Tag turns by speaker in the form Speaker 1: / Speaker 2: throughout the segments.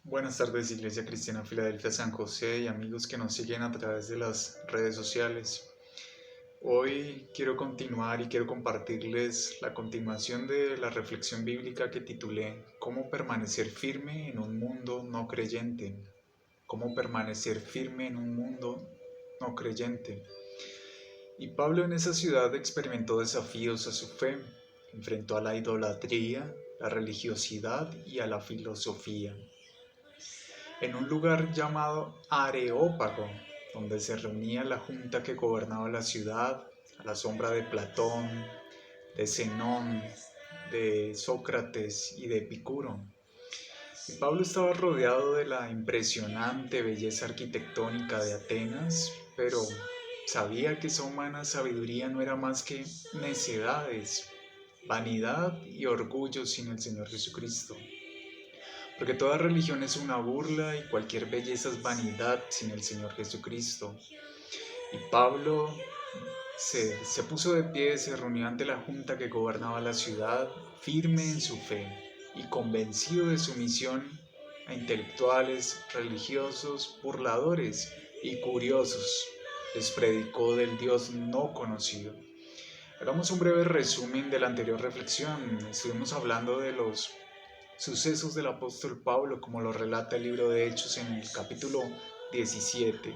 Speaker 1: Buenas tardes, Iglesia Cristiana Filadelfia San José y amigos que nos siguen a través de las redes sociales. Hoy quiero continuar y quiero compartirles la continuación de la reflexión bíblica que titulé ¿Cómo permanecer firme en un mundo no creyente? ¿Cómo permanecer firme en un mundo no creyente? Y Pablo en esa ciudad experimentó desafíos a su fe, enfrentó a la idolatría, la religiosidad y a la filosofía en un lugar llamado Areópago, donde se reunía la junta que gobernaba la ciudad, a la sombra de Platón, de Zenón, de Sócrates y de Epicuro. Y Pablo estaba rodeado de la impresionante belleza arquitectónica de Atenas, pero sabía que esa humana sabiduría no era más que necedades, vanidad y orgullo sin el Señor Jesucristo. Porque toda religión es una burla y cualquier belleza es vanidad sin el Señor Jesucristo. Y Pablo se puso de pie, se reunió ante la junta que gobernaba la ciudad, firme en su fe y convencido de su misión a intelectuales, religiosos, burladores y curiosos. Les predicó del Dios no conocido. Hagamos un breve resumen de la anterior reflexión. Estuvimos hablando de los sucesos del apóstol Pablo, como lo relata el libro de Hechos en el capítulo 17.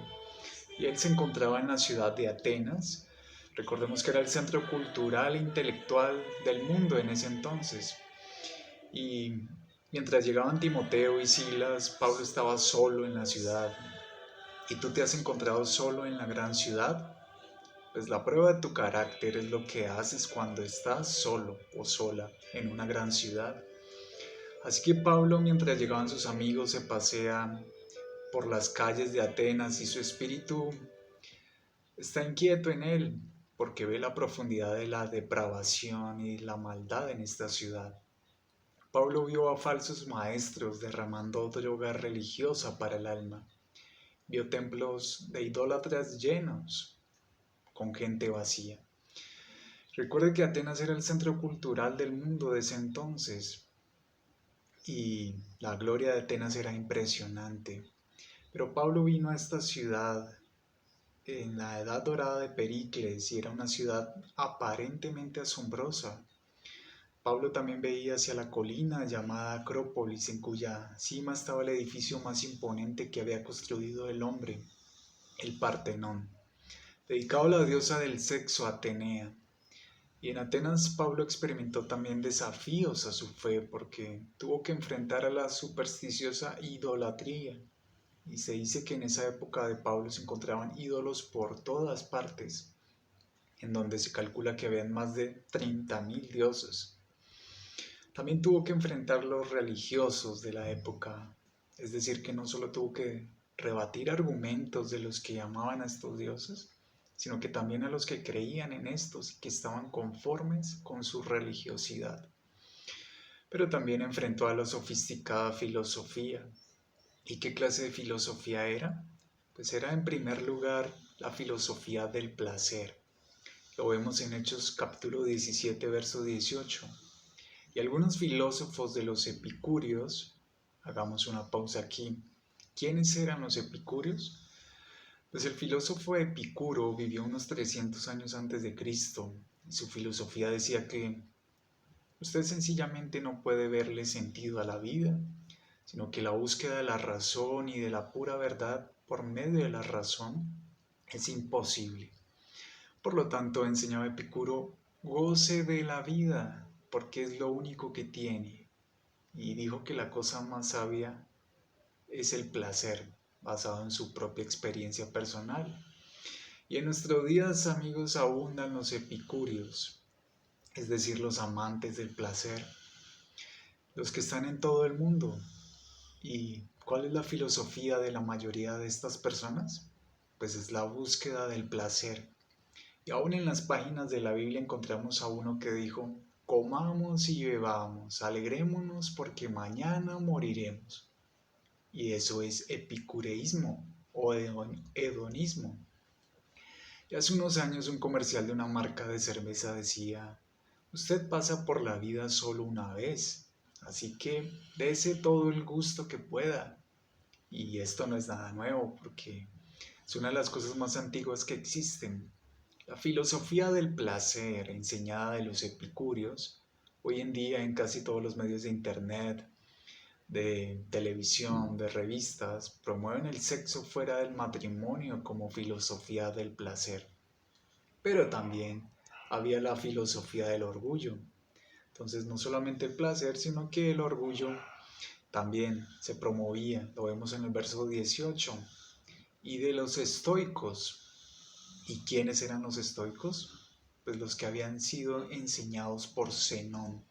Speaker 1: Y él se encontraba en la ciudad de Atenas. Recordemos que era el centro cultural e intelectual del mundo en ese entonces. Y mientras llegaban Timoteo y Silas, Pablo estaba solo en la ciudad. ¿Y tú te has encontrado solo en la gran ciudad? Pues la prueba de tu carácter es lo que haces cuando estás solo o sola en una gran ciudad. Así que Pablo, mientras llegaban sus amigos, se pasea por las calles de Atenas y su espíritu está inquieto en él porque ve la profundidad de la depravación y la maldad en esta ciudad. Pablo vio a falsos maestros derramando droga religiosa para el alma. Vio templos de idólatras llenos, con gente vacía. Recuerde que Atenas era el centro cultural del mundo de ese entonces y la gloria de Atenas era impresionante. Pero Pablo vino a esta ciudad en la edad dorada de Pericles y era una ciudad aparentemente asombrosa. Pablo también veía hacia la colina llamada Acrópolis, en cuya cima estaba el edificio más imponente que había construido el hombre, el Partenón, dedicado a la diosa del sexo Atenea. Y en Atenas Pablo experimentó también desafíos a su fe porque tuvo que enfrentar a la supersticiosa idolatría. Y se dice que en esa época de Pablo se encontraban ídolos por todas partes, en donde se calcula que habían más de 30.000 dioses. También tuvo que enfrentar los religiosos de la época, es decir, que no solo tuvo que rebatir argumentos de los que llamaban a estos dioses, sino que también a los que creían en estos y que estaban conformes con su religiosidad. Pero también enfrentó a la sofisticada filosofía. ¿Y qué clase de filosofía era? Pues era en primer lugar la filosofía del placer. Lo vemos en Hechos capítulo 17, verso 18. Y algunos filósofos de los epicúreos, hagamos una pausa aquí. ¿Quiénes eran los epicúreos? Pues el filósofo Epicuro vivió unos 300 años antes de Cristo y su filosofía decía que usted sencillamente no puede verle sentido a la vida, sino que la búsqueda de la razón y de la pura verdad por medio de la razón es imposible. Por lo tanto, enseñaba Epicuro, goce de la vida, porque es lo único que tiene. Y dijo que la cosa más sabia es el placer, basado en su propia experiencia personal. Y en nuestros días, amigos, abundan los epicúreos, es decir, los amantes del placer, los que están en todo el mundo. ¿Y cuál es la filosofía de la mayoría de estas personas? Pues es la búsqueda del placer. Y aún en las páginas de la Biblia encontramos a uno que dijo, comamos y bebamos, alegrémonos porque mañana moriremos. Y eso es epicureísmo o hedonismo. Y hace unos años un comercial de una marca de cerveza decía, usted pasa por la vida solo una vez, así que dése todo el gusto que pueda. Y esto no es nada nuevo porque es una de las cosas más antiguas que existen. La filosofía del placer enseñada de los epicúreos, hoy en día en casi todos los medios de internet, de televisión, de revistas, promueven el sexo fuera del matrimonio como filosofía del placer. Pero también había la filosofía del orgullo. Entonces no solamente el placer, sino que el orgullo también se promovía. Lo vemos en el verso 18. Y de los estoicos. ¿Y quiénes eran los estoicos? Pues los que habían sido enseñados por Zenón.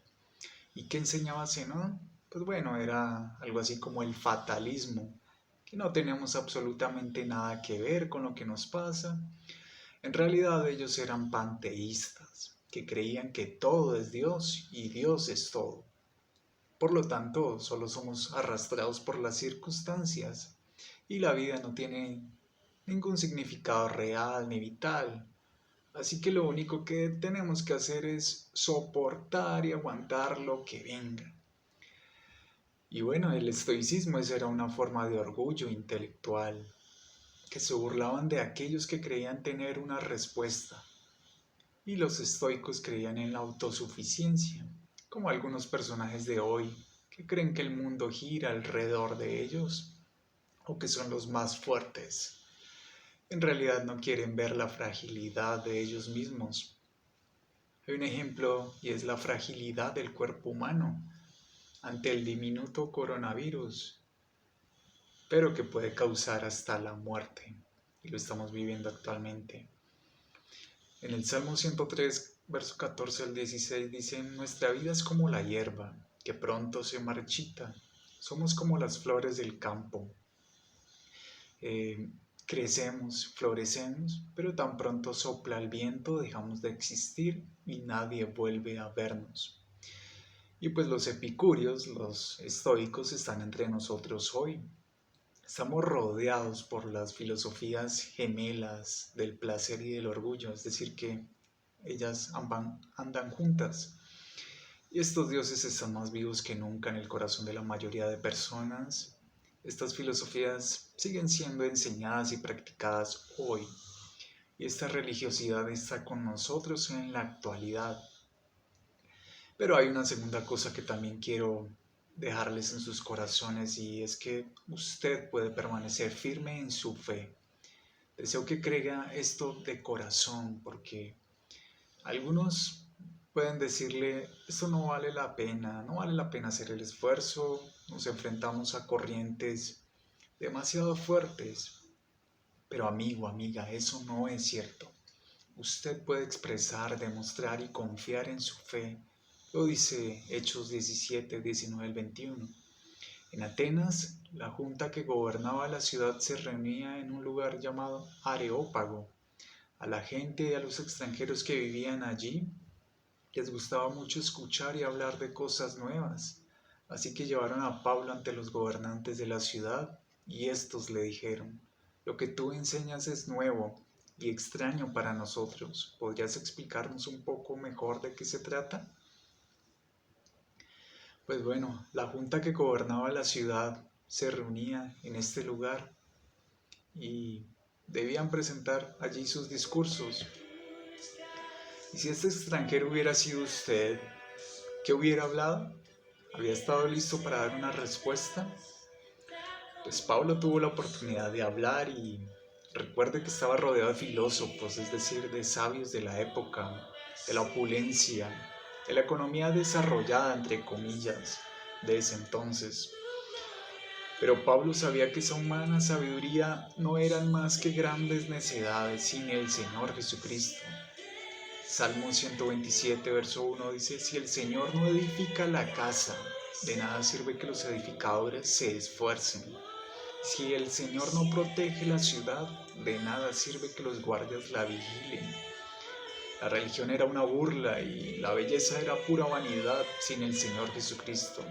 Speaker 1: ¿Y qué enseñaba Zenón? Pues bueno, era algo así como el fatalismo, que no tenemos absolutamente nada que ver con lo que nos pasa. En realidad ellos eran panteístas, que creían que todo es Dios y Dios es todo. Por lo tanto, solo somos arrastrados por las circunstancias y la vida no tiene ningún significado real ni vital. Así que lo único que tenemos que hacer es soportar y aguantar lo que venga. Y bueno, el estoicismo esa era una forma de orgullo intelectual, que se burlaban de aquellos que creían tener una respuesta. Y los estoicos creían en la autosuficiencia, como algunos personajes de hoy, que creen que el mundo gira alrededor de ellos, o que son los más fuertes. En realidad no quieren ver la fragilidad de ellos mismos. Hay un ejemplo y es la fragilidad del cuerpo humano ante el diminuto coronavirus, pero que puede causar hasta la muerte, y lo estamos viviendo actualmente. En el Salmo 103, verso 14 al 16 dice: nuestra vida es como la hierba, que pronto se marchita. Somos como las flores del campo. Eh, Crecemos, florecemos, pero tan pronto sopla el viento dejamos de existir y nadie vuelve a vernos. Y pues los epicúreos, los estoicos, están entre nosotros hoy. Estamos rodeados por las filosofías gemelas del placer y del orgullo, es decir, que ellas andan juntas. Y estos dioses están más vivos que nunca en el corazón de la mayoría de personas. Estas filosofías siguen siendo enseñadas y practicadas hoy. Y esta religiosidad está con nosotros en la actualidad. Pero hay una segunda cosa que también quiero dejarles en sus corazones y es que usted puede permanecer firme en su fe. Deseo que crea esto de corazón porque algunos pueden decirle, esto no vale la pena, no vale la pena hacer el esfuerzo, nos enfrentamos a corrientes demasiado fuertes. Pero amigo, amiga, eso no es cierto. Usted puede expresar, demostrar y confiar en su fe. Lo dice Hechos 17, 19 al 21. En Atenas, la junta que gobernaba la ciudad se reunía en un lugar llamado Areópago. A la gente y a los extranjeros que vivían allí les gustaba mucho escuchar y hablar de cosas nuevas. Así que llevaron a Pablo ante los gobernantes de la ciudad y estos le dijeron: lo que tú enseñas es nuevo y extraño para nosotros. ¿Podrías explicarnos un poco mejor de qué se trata? Pues bueno, la junta que gobernaba la ciudad se reunía en este lugar y debían presentar allí sus discursos. Y si este extranjero hubiera sido usted, ¿qué hubiera hablado? ¿Había estado listo para dar una respuesta? Pues Pablo tuvo la oportunidad de hablar y recuerde que estaba rodeado de filósofos, es decir, de sabios de la época, de la opulencia, de la economía desarrollada, entre comillas, de ese entonces. Pero Pablo sabía que esa humana sabiduría no eran más que grandes necedades sin el Señor Jesucristo. Salmo 127, verso 1 dice: si el Señor no edifica la casa, de nada sirve que los edificadores se esfuercen. Si el Señor no protege la ciudad, de nada sirve que los guardias la vigilen. La religión era una burla y la belleza era pura vanidad sin el Señor Jesucristo.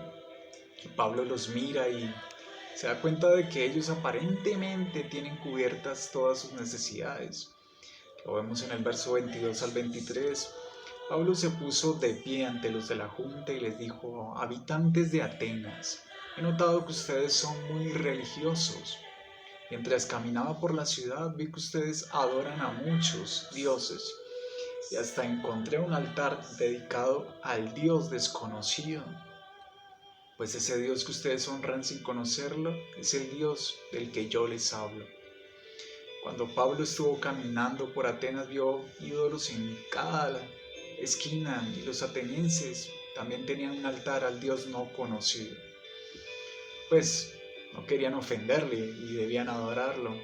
Speaker 1: Y Pablo los mira y se da cuenta de que ellos aparentemente tienen cubiertas todas sus necesidades. Lo vemos en el verso 22 al 23. Pablo se puso de pie ante los de la junta y les dijo: habitantes de Atenas, he notado que ustedes son muy religiosos. Mientras caminaba por la ciudad vi que ustedes adoran a muchos dioses y hasta encontré un altar dedicado al Dios desconocido. Pues ese Dios que ustedes honran sin conocerlo es el Dios del que yo les hablo. Cuando Pablo estuvo caminando por Atenas vio ídolos en cada esquina y los atenienses también tenían un altar al Dios no conocido. Pues no querían ofenderle y debían adorarlo.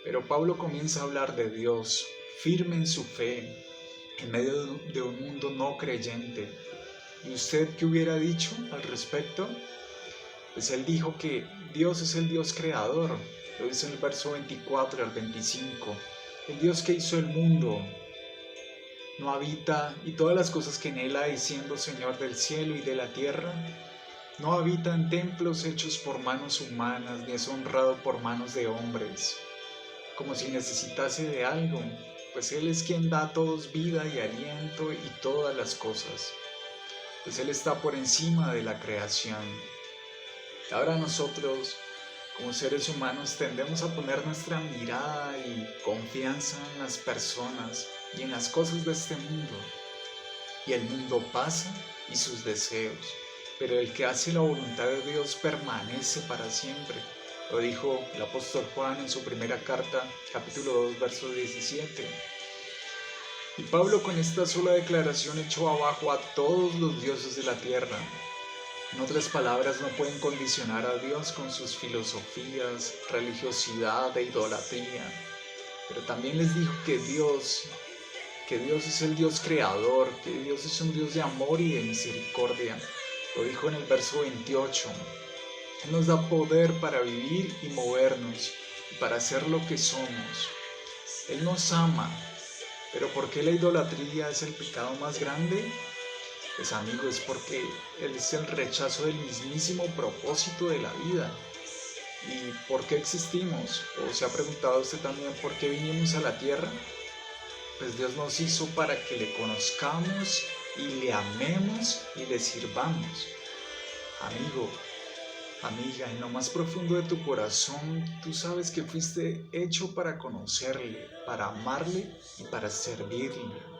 Speaker 1: Pero Pablo comienza a hablar de Dios, firme en su fe, en medio de un mundo no creyente. ¿Y usted qué hubiera dicho al respecto? Pues él dijo que Dios es el Dios creador. Lo dice en el verso 24 al 25. El Dios que hizo el mundo no habita, y todas las cosas que en él hay, siendo Señor del cielo y de la tierra, no habita en templos hechos por manos humanas, ni es honrado por manos de hombres, como si necesitase de algo, pues Él es quien da a todos vida y aliento y todas las cosas, pues Él está por encima de la creación. Ahora nosotros, como seres humanos, tendemos a poner nuestra mirada y confianza en las personas y en las cosas de este mundo. Y el mundo pasa y sus deseos, pero el que hace la voluntad de Dios permanece para siempre. Lo dijo el apóstol Juan en su primera carta, capítulo 2, verso 17. Y Pablo con esta sola declaración echó abajo a todos los dioses de la tierra. En otras palabras, no pueden condicionar a Dios con sus filosofías, religiosidad e idolatría. Pero también les dijo que Dios es el Dios creador, que Dios es un Dios de amor y de misericordia. Lo dijo en el verso 28. Él nos da poder para vivir y movernos, y para hacer lo que somos. Él nos ama, pero ¿por qué la idolatría es el pecado más grande? Pues amigos, porque Él es el rechazo del mismísimo propósito de la vida. ¿Y por qué existimos? ¿O se ha preguntado usted también por qué vinimos a la tierra? Pues Dios nos hizo para que le conozcamos y le amemos y le sirvamos. Amigo, amiga, en lo más profundo de tu corazón, tú sabes que fuiste hecho para conocerle, para amarle y para servirle.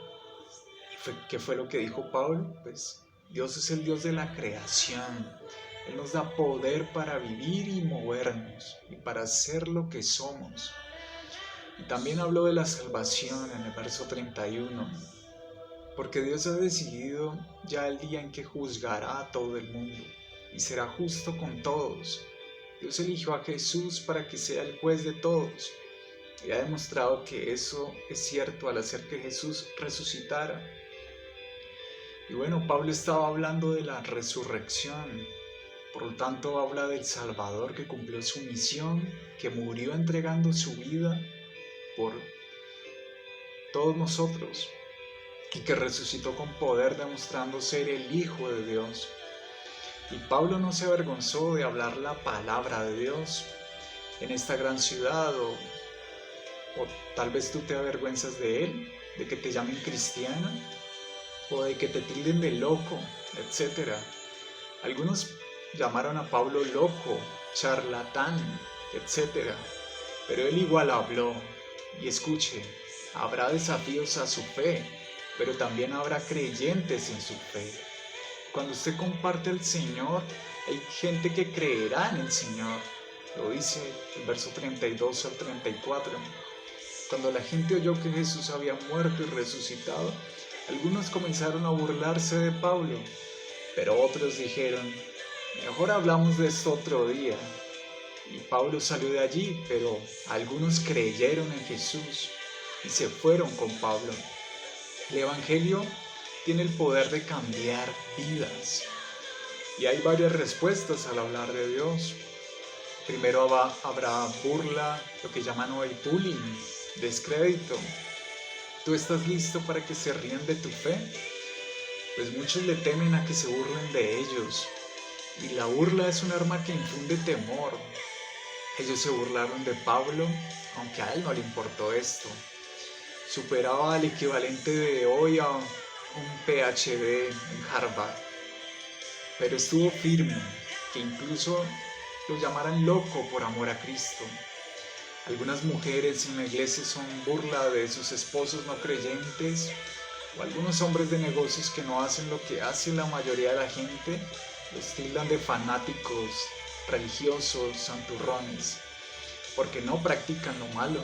Speaker 1: ¿Qué fue lo que dijo Pablo? Pues Dios es el Dios de la creación. Él nos da poder para vivir y movernos y para ser lo que somos. Y también habló de la salvación en el verso 31, porque Dios ha decidido ya el día en que juzgará a todo el mundo y será justo con todos. Dios eligió a Jesús para que sea el juez de todos y ha demostrado que eso es cierto al hacer que Jesús resucitara. Y bueno, Pablo estaba hablando de la resurrección, por lo tanto habla del Salvador que cumplió su misión, que murió entregando su vida por todos nosotros y que resucitó con poder demostrando ser el Hijo de Dios. Y Pablo no se avergonzó de hablar la palabra de Dios en esta gran ciudad, o tal vez tú te avergüenzas de él, de que te llamen cristiana o de que te tilden de loco, etc. Algunos llamaron a Pablo loco, charlatán, etc. Pero él igual habló. Y escuche, habrá desafíos a su fe, pero también habrá creyentes en su fe. Cuando usted comparte al Señor, hay gente que creerá en el Señor. Lo dice el verso 32 al 34. Cuando la gente oyó que Jesús había muerto y resucitado, algunos comenzaron a burlarse de Pablo, pero otros dijeron: mejor hablamos de esto otro día. Y Pablo salió de allí, pero algunos creyeron en Jesús y se fueron con Pablo. El Evangelio tiene el poder de cambiar vidas. Y hay varias respuestas al hablar de Dios. Primero habrá burla, lo que llaman hoy bullying, descrédito. ¿Tú estás listo para que se rían de tu fe? Pues muchos le temen a que se burlen de ellos. Y la burla es un arma que infunde temor. Ellos se burlaron de Pablo, aunque a él no le importó esto. Superaba al equivalente de hoy a un PhD en Harvard, pero estuvo firme, que incluso lo llamaran loco por amor a Cristo. Algunas mujeres en la iglesia son burla de sus esposos no creyentes, o algunos hombres de negocios que no hacen lo que hace la mayoría de la gente, los tildan de fanáticos, religiosos, santurrones, porque no practican lo malo.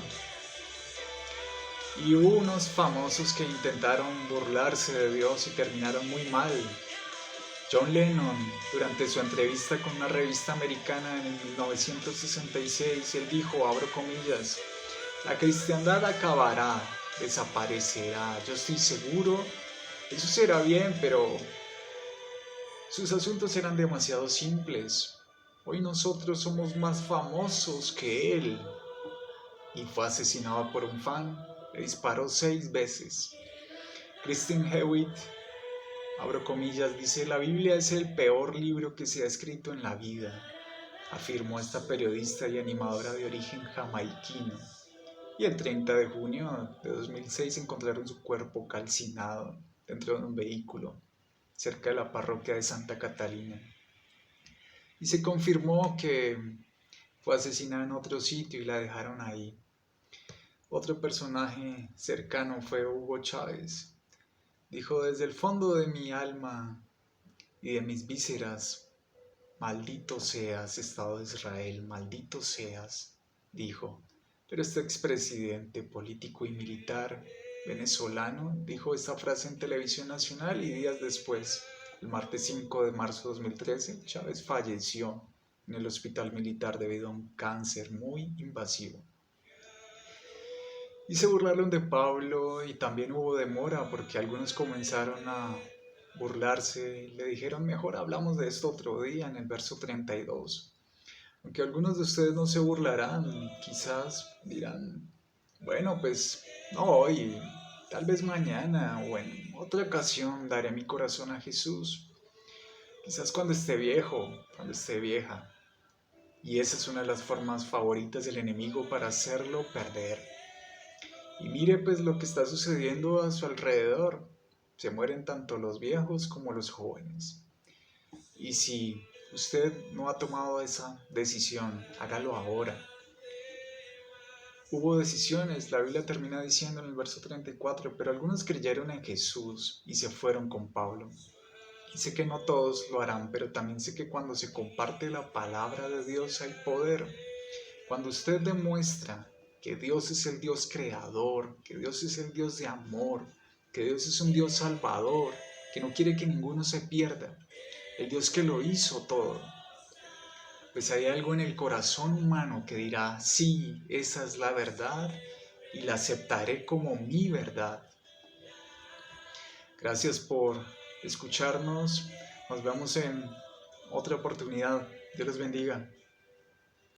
Speaker 1: Y hubo unos famosos que intentaron burlarse de Dios y terminaron muy mal. John Lennon, durante su entrevista con una revista americana en 1966, él dijo, abro comillas, la cristiandad acabará, desaparecerá, yo estoy seguro, eso será bien, pero sus asuntos eran demasiado simples. Hoy nosotros somos más famosos que él. Y fue asesinado por un fan, le disparó 6 veces. Kristen Hewitt, abro comillas, dice, la Biblia es el peor libro que se ha escrito en la vida, afirmó esta periodista y animadora de origen jamaiquino. Y el 30 de junio de 2006 encontraron su cuerpo calcinado dentro de un vehículo cerca de la parroquia de Santa Catalina. Y se confirmó que fue asesinada en otro sitio y la dejaron ahí. Otro personaje cercano fue Hugo Chávez. Dijo, desde el fondo de mi alma y de mis vísceras, maldito seas, Estado de Israel, maldito seas, dijo. Pero este expresidente político y militar venezolano dijo esta frase en televisión nacional y días después, el martes 5 de marzo de 2013, Chávez falleció en el hospital militar debido a un cáncer muy invasivo. Y se burlaron de Pablo y también hubo demora porque algunos comenzaron a burlarse. Le dijeron, mejor hablamos de esto otro día en el verso 32. Aunque algunos de ustedes no se burlarán, quizás dirán, bueno, pues no hoy, tal vez mañana o en otra ocasión daré mi corazón a Jesús. Quizás cuando esté viejo, cuando esté vieja. Y esa es una de las formas favoritas del enemigo para hacerlo perder. Y mire pues lo que está sucediendo a su alrededor. Se mueren tanto los viejos como los jóvenes. Y si usted no ha tomado esa decisión, hágalo ahora. Hubo decisiones, la Biblia termina diciendo en el verso 34, pero algunos creyeron en Jesús y se fueron con Pablo. Y sé que no todos lo harán, pero también sé que cuando se comparte la palabra de Dios hay poder. Cuando usted demuestra que Dios es el Dios creador, que Dios es el Dios de amor, que Dios es un Dios salvador, que no quiere que ninguno se pierda, el Dios que lo hizo todo, pues hay algo en el corazón humano que dirá, sí, esa es la verdad y la aceptaré como mi verdad. Gracias por escucharnos, nos vemos en otra oportunidad, Dios les bendiga.